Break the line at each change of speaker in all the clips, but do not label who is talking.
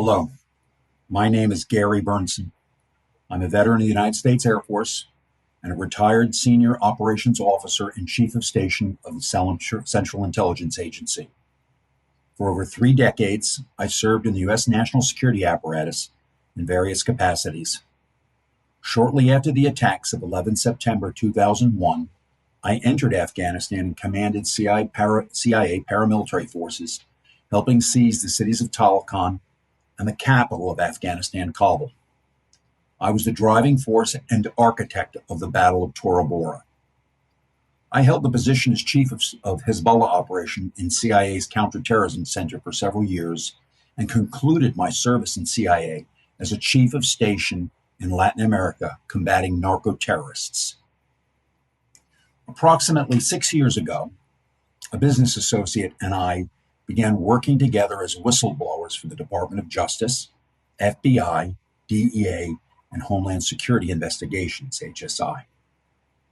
Hello, my name is Gary Bentsen. I'm a veteran of the United States Air Force and a retired senior operations officer and chief of station of the Central Intelligence Agency. For over 3 decades, I served in the U.S. national security apparatus in various capacities. Shortly after the attacks of 11 September 2001, I entered Afghanistan and commanded CIA paramilitary forces, helping seize the cities of Talokan and the capital of Afghanistan, Kabul. I was the driving force and architect of the Battle of Tora Bora. I held the position as chief of Hezbollah operation in CIA's counterterrorism center for several years and concluded my service in CIA as a chief of station in Latin America combating narco-terrorists. Approximately 6 years ago, a business associate and I began working together as whistleblowers for the Department of Justice, FBI, DEA, and Homeland Security Investigations, HSI.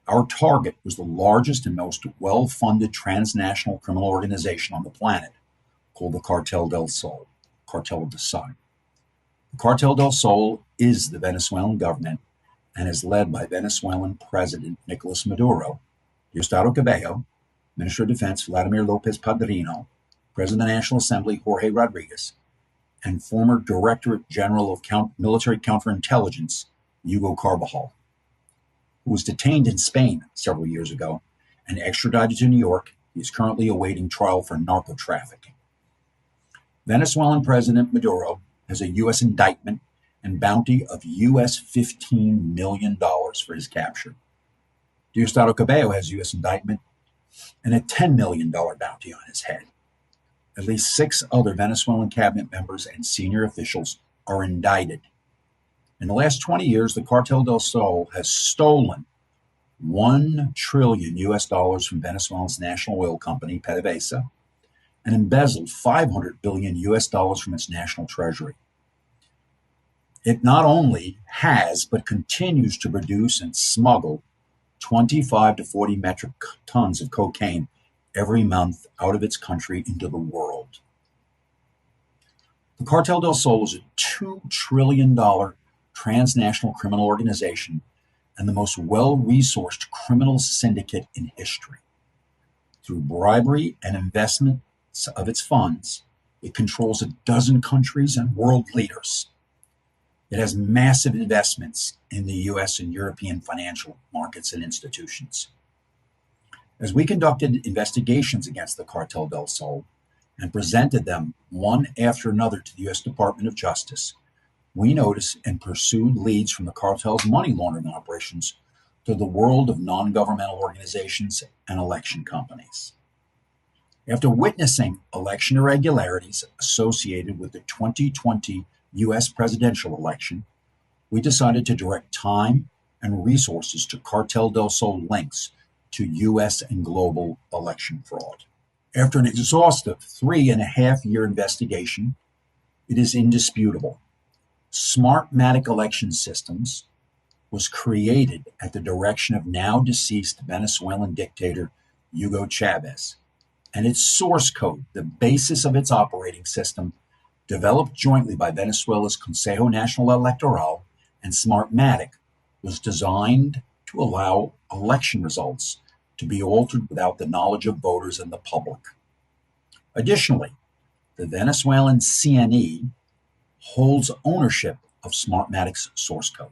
Our target was the largest and most well-funded transnational criminal organization on the planet, called the Cartel del Sol, Cartel of the Sun. The Cartel del Sol is the Venezuelan government and is led by Venezuelan President Nicolas Maduro, Diosdado Cabello, Minister of Defense Vladimir Lopez Padrino, President of the National Assembly Jorge Rodriguez, and former Directorate General of Military Counterintelligence Hugo Carbajal, who was detained in Spain several years ago and extradited to New York. He is currently awaiting trial for narco trafficking. Venezuelan President Maduro has a U.S. indictment and bounty of U.S. $15 million for his capture. Diosdado Cabello has U.S. indictment and a $10 million bounty on his head. At least 6 other Venezuelan cabinet members and senior officials are indicted. In the last 20 years, the Cartel del Sol has stolen $1 trillion from Venezuela's national oil company, PDVSA, and embezzled $500 billion from its national treasury. It not only has, but continues to produce and smuggle 25 to 40 metric tons of cocaine every month out of its country into the world. The Cartel del Sol is a $2 trillion transnational criminal organization and the most well-resourced criminal syndicate in history. Through bribery and investments of its funds, it controls 12 countries and world leaders. It has massive investments in the U.S. and European financial markets and institutions. As we conducted investigations against the Cartel del Sol and presented them one after another to the U.S. Department of Justice, we noticed and pursued leads from the cartel's money laundering operations to the world of non-governmental organizations and election companies. After witnessing election irregularities associated with the 2020 U.S. presidential election, we decided to direct time and resources to Cartel del Sol links to U.S. and global election fraud. After an exhaustive 3.5-year investigation, it is indisputable. Smartmatic Election Systems was created at the direction of now deceased Venezuelan dictator Hugo Chavez, and its source code, the basis of its operating system, developed jointly by Venezuela's Consejo Nacional Electoral and Smartmatic, was designed to allow election results to be altered without the knowledge of voters and the public. Additionally, the Venezuelan CNE holds ownership of Smartmatic's source code.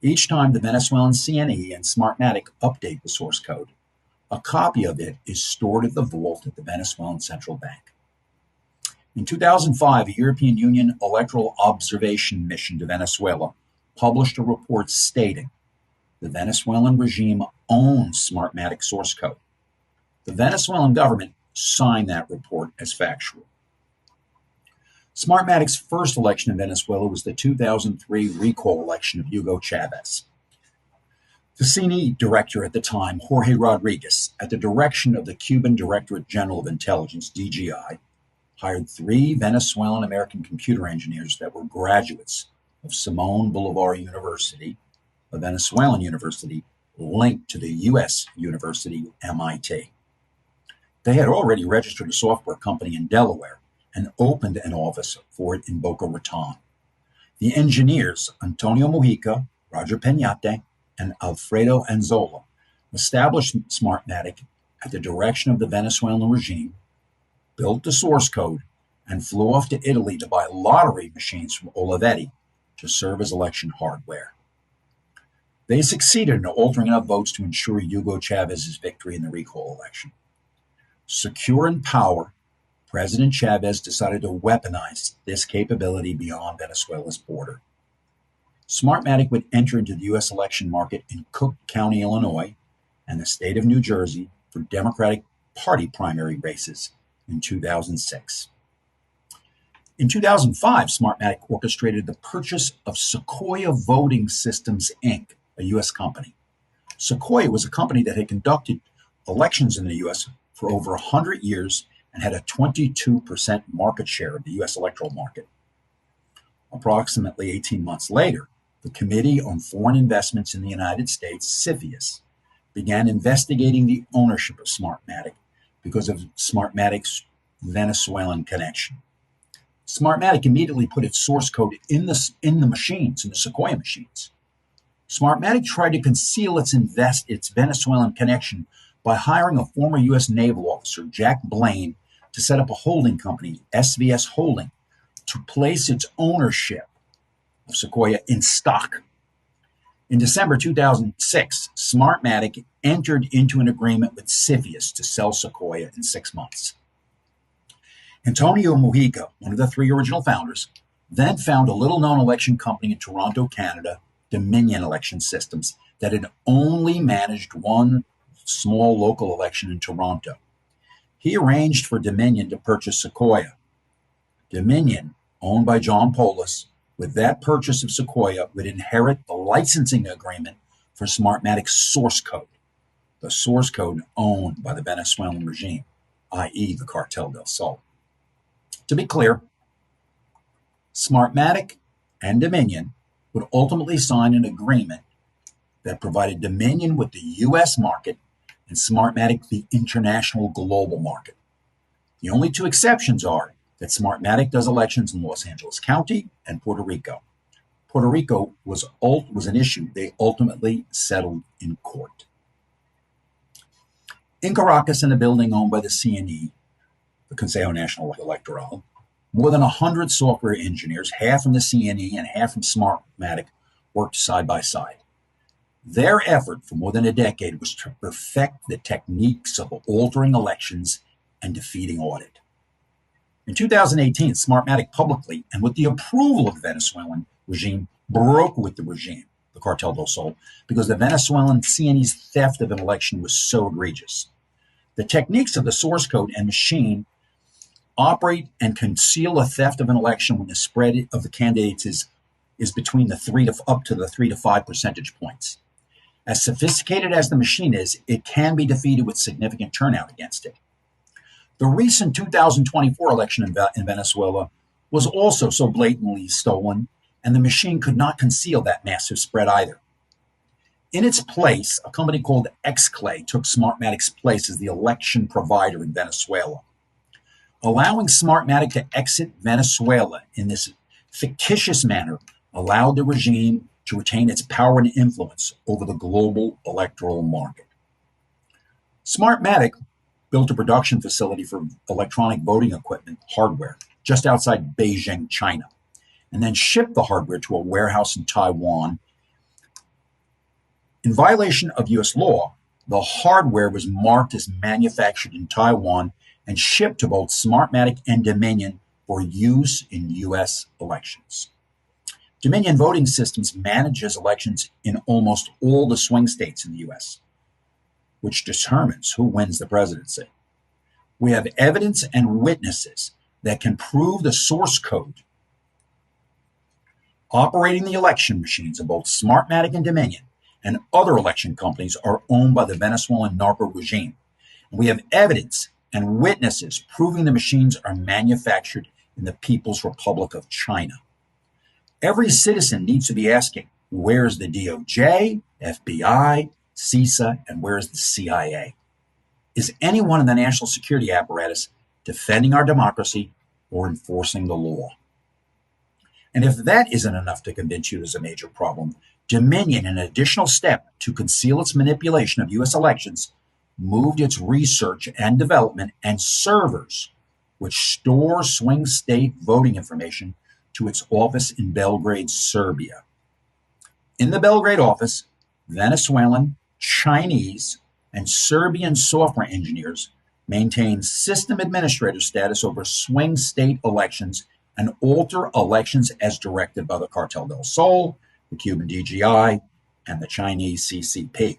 Each time the Venezuelan CNE and Smartmatic update the source code, a copy of it is stored at the vault at the Venezuelan Central Bank. In 2005, a European Union electoral observation mission to Venezuela published a report stating the Venezuelan regime owns Smartmatic source code. The Venezuelan government signed that report as factual. Smartmatic's first election in Venezuela was the 2003 recall election of Hugo Chavez. The CNE director at the time, Jorge Rodriguez, at the direction of the Cuban Directorate General of Intelligence, DGI, hired 3 Venezuelan American computer engineers that were graduates of Simón Bolívar University, a Venezuelan university linked to the U.S. university MIT. They had already registered a software company in Delaware and opened an office for it in Boca Raton. The engineers, Antonio Mujica, Roger Peñate, and Alfredo Anzola, established Smartmatic at the direction of the Venezuelan regime, built the source code, and flew off to Italy to buy lottery machines from Olivetti to serve as election hardware. They succeeded in altering enough votes to ensure Hugo Chavez's victory in the recall election. Secure in power, President Chavez decided to weaponize this capability beyond Venezuela's border. Smartmatic would enter into the U.S. election market in Cook County, Illinois, and the state of New Jersey for Democratic Party primary races in 2006. In 2005, Smartmatic orchestrated the purchase of Sequoia Voting Systems, Inc., a U.S. company. Sequoia was a company that had conducted elections in the U.S. for over 100 years and had a 22% market share of the U.S. electoral market. Approximately 18 months later, the Committee on Foreign Investments in the United States, CFIUS, began investigating the ownership of Smartmatic because of Smartmatic's Venezuelan connection. Smartmatic immediately put its source code in the machines, in the Sequoia machines. Smartmatic tried to conceal its Venezuelan connection by hiring a former U.S. naval officer, Jack Blaine, to set up a holding company, SVS Holding, to place its ownership of Sequoia in stock. In December 2006, Smartmatic entered into an agreement with CFIUS to sell Sequoia in 6 months. Antonio Mujica, one of the 3 original founders, then found a little-known election company in Toronto, Canada, Dominion Election Systems, that had only managed one small local election in Toronto. He arranged for Dominion to purchase Sequoia. Dominion, owned by John Polis, with that purchase of Sequoia, would inherit the licensing agreement for Smartmatic's source code, the source code owned by the Venezuelan regime, i.e. the Cartel del Sol. To be clear, Smartmatic and Dominion would ultimately sign an agreement that provided Dominion with the U.S. market and Smartmatic the international global market. The only 2 exceptions are that Smartmatic does elections in Los Angeles County and Puerto Rico. Puerto Rico was an issue they ultimately settled in court. In Caracas, in a building owned by the CNE, the Consejo Nacional Electoral, more than 100 software engineers, half from the CNE and half from Smartmatic, worked side by side. Their effort for more than a decade was to perfect the techniques of altering elections and defeating audit. In 2018, Smartmatic publicly, and with the approval of the Venezuelan regime, broke with the regime, the Cartel del Sol, because the Venezuelan CNE's theft of an election was so egregious. The techniques of the source code and machine operate and conceal a theft of an election when the spread of the candidates is between up to the 3 to 5 percentage points. As sophisticated as the machine is, it can be defeated with significant turnout against it. The recent 2024 election in Venezuela was also so blatantly stolen, and the machine could not conceal that massive spread either. In its place, a company called XClay took Smartmatic's place as the election provider in Venezuela. Allowing Smartmatic to exit Venezuela in this fictitious manner allowed the regime to retain its power and influence over the global electoral market. Smartmatic built a production facility for electronic voting equipment hardware just outside Beijing, China, and then shipped the hardware to a warehouse in Taiwan. In violation of U.S. law, the hardware was marked as manufactured in Taiwan and shipped to both Smartmatic and Dominion for use in U.S. elections. Dominion Voting Systems manages elections in almost all the swing states in the U.S., which determines who wins the presidency. We have evidence and witnesses that can prove the source code operating the election machines of both Smartmatic and Dominion and other election companies are owned by the Venezuelan narco regime. And we have evidence and witnesses proving the machines are manufactured in the People's Republic of China. Every citizen needs to be asking, where's the DOJ, FBI, CISA, and where's the CIA? Is anyone in the national security apparatus defending our democracy or enforcing the law. And if that isn't enough to convince you there's a major problem, Dominion, in an additional step to conceal its manipulation of U.S. elections, moved its research and development and servers, which store swing state voting information, to its office in Belgrade, Serbia. In the Belgrade office, Venezuelan, Chinese, and Serbian software engineers maintain system administrator status over swing state elections and alter elections as directed by the Cartel del Sol, the Cuban DGI, and the Chinese CCP.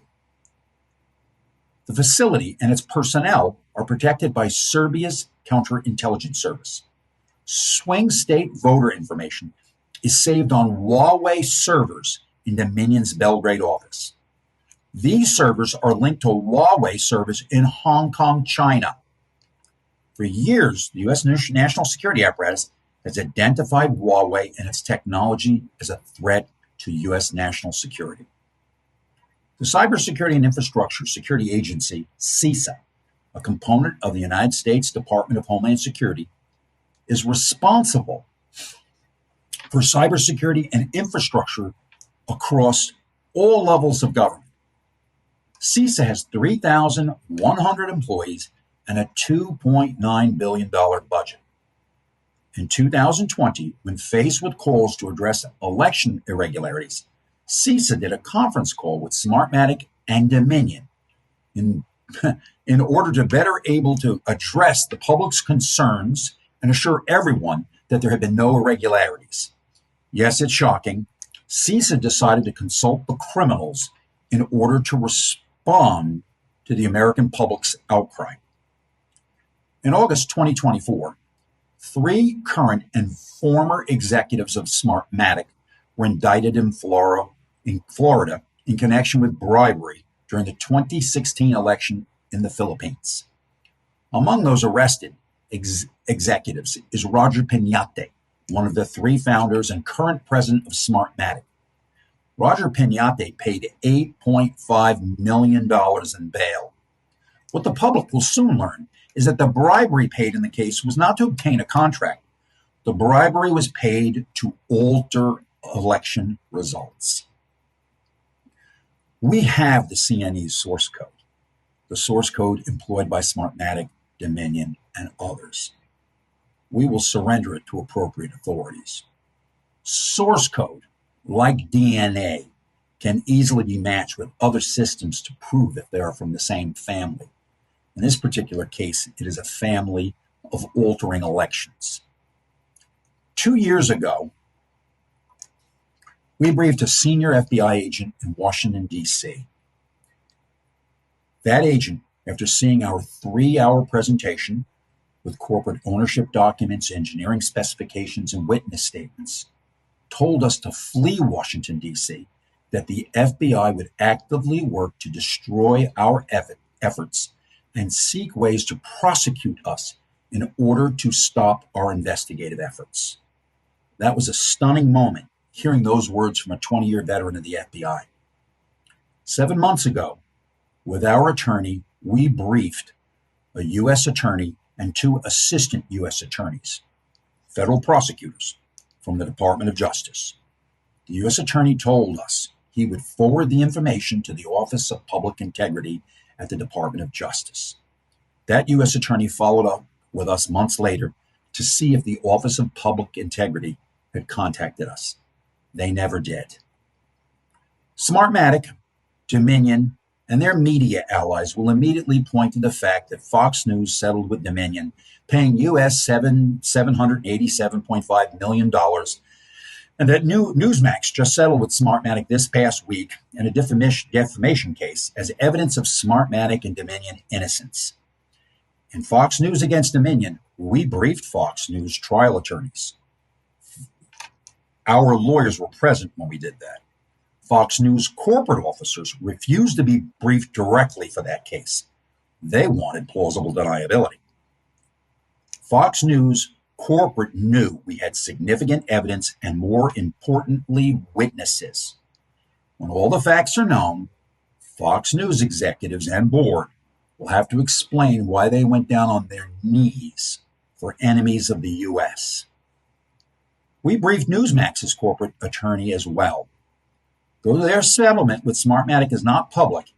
The facility and its personnel are protected by Serbia's counterintelligence service. Swing state voter information is saved on Huawei servers in Dominion's Belgrade office. These servers are linked to Huawei servers in Hong Kong, China. For years, the U.S. national security apparatus has identified Huawei and its technology as a threat to U.S. national security. The Cybersecurity and Infrastructure Security Agency, CISA, a component of the United States Department of Homeland Security, is responsible for cybersecurity and infrastructure across all levels of government. CISA has 3,100 employees and a $2.9 billion budget. In 2020, when faced with calls to address election irregularities, CISA did a conference call with Smartmatic and Dominion in order to better able to address the public's concerns and assure everyone that there had been no irregularities. Yes, it's shocking. CISA decided to consult the criminals in order to respond to the American public's outcry. In August 2024, 3 current and former executives of Smartmatic were indicted in Florida in connection with bribery during the 2016 election in the Philippines. Among those arrested executives is Roger Piñate, one of the 3 founders and current president of Smartmatic. Roger Piñate paid $8.5 million in bail. What the public will soon learn is that the bribery paid in the case was not to obtain a contract. The bribery was paid to alter election results. We have the CNE's source code, the source code employed by Smartmatic, Dominion, and others. We will surrender it to appropriate authorities. Source code, like DNA, can easily be matched with other systems to prove that they are from the same family. In this particular case, it is a family of altering elections. 2 years ago, we briefed a senior FBI agent in Washington, D.C. That agent, after seeing our 3-hour presentation with corporate ownership documents, engineering specifications, and witness statements, told us to flee Washington, D.C., that the FBI would actively work to destroy our efforts and seek ways to prosecute us in order to stop our investigative efforts. That was a stunning moment, hearing those words from a 20-year veteran of the FBI. 7 months ago, with our attorney, we briefed a U.S. attorney and 2 assistant U.S. attorneys, federal prosecutors from the Department of Justice. The U.S. attorney told us he would forward the information to the Office of Public Integrity at the Department of Justice. That U.S. attorney followed up with us months later to see if the Office of Public Integrity had contacted us. They never did. Smartmatic, Dominion, and their media allies will immediately point to the fact that Fox News settled with Dominion, paying U.S. $787.5 million, and that Newsmax just settled with Smartmatic this past week in a defamation case as evidence of Smartmatic and Dominion innocence. In Fox News against Dominion, we briefed Fox News trial attorneys. Our lawyers were present when we did that. Fox News corporate officers refused to be briefed directly for that case. They wanted plausible deniability. Fox News corporate knew we had significant evidence and, more importantly, witnesses. When all the facts are known, Fox News executives and board will have to explain why they went down on their knees for enemies of the U.S. We briefed Newsmax's corporate attorney as well. Though their settlement with Smartmatic is not public,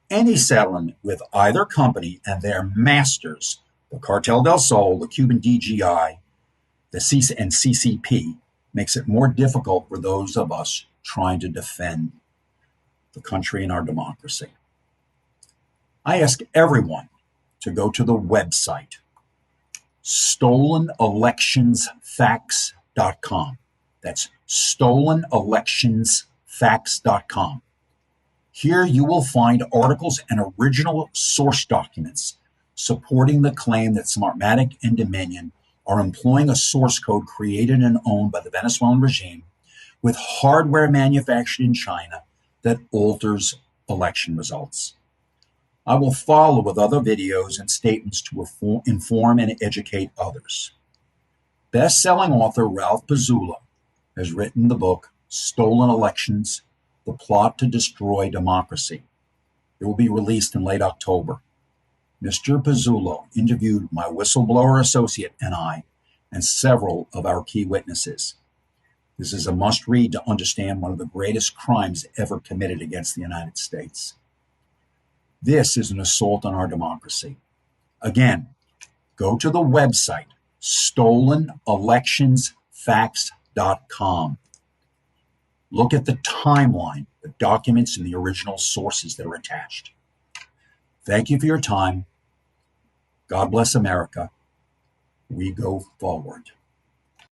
any settlement with either company and their masters, the Cartel del Sol, the Cuban DGI, and CCP, makes it more difficult for those of us trying to defend the country and our democracy. I ask everyone to go to the website, stolenelectionsfacts.com. That's stolenelectionsfacts.com. Here you will find articles and original source documents supporting the claim that Smartmatic and Dominion are employing a source code created and owned by the Venezuelan regime with hardware manufactured in China that alters election results. I will follow with other videos and statements to inform and educate others. Best-selling author Ralph Pizzula has written the book Stolen Elections: The Plot to Destroy Democracy. It will be released in late October. Mr. Pizzula interviewed my whistleblower associate and I, and several of our key witnesses. This is a must-read to understand one of the greatest crimes ever committed against the United States. This is an assault on our democracy. Again, go to the website, stolenelectionsfacts.com. Look at the timeline, the documents, and the original sources that are attached. Thank you for your time. God bless America. We go forward.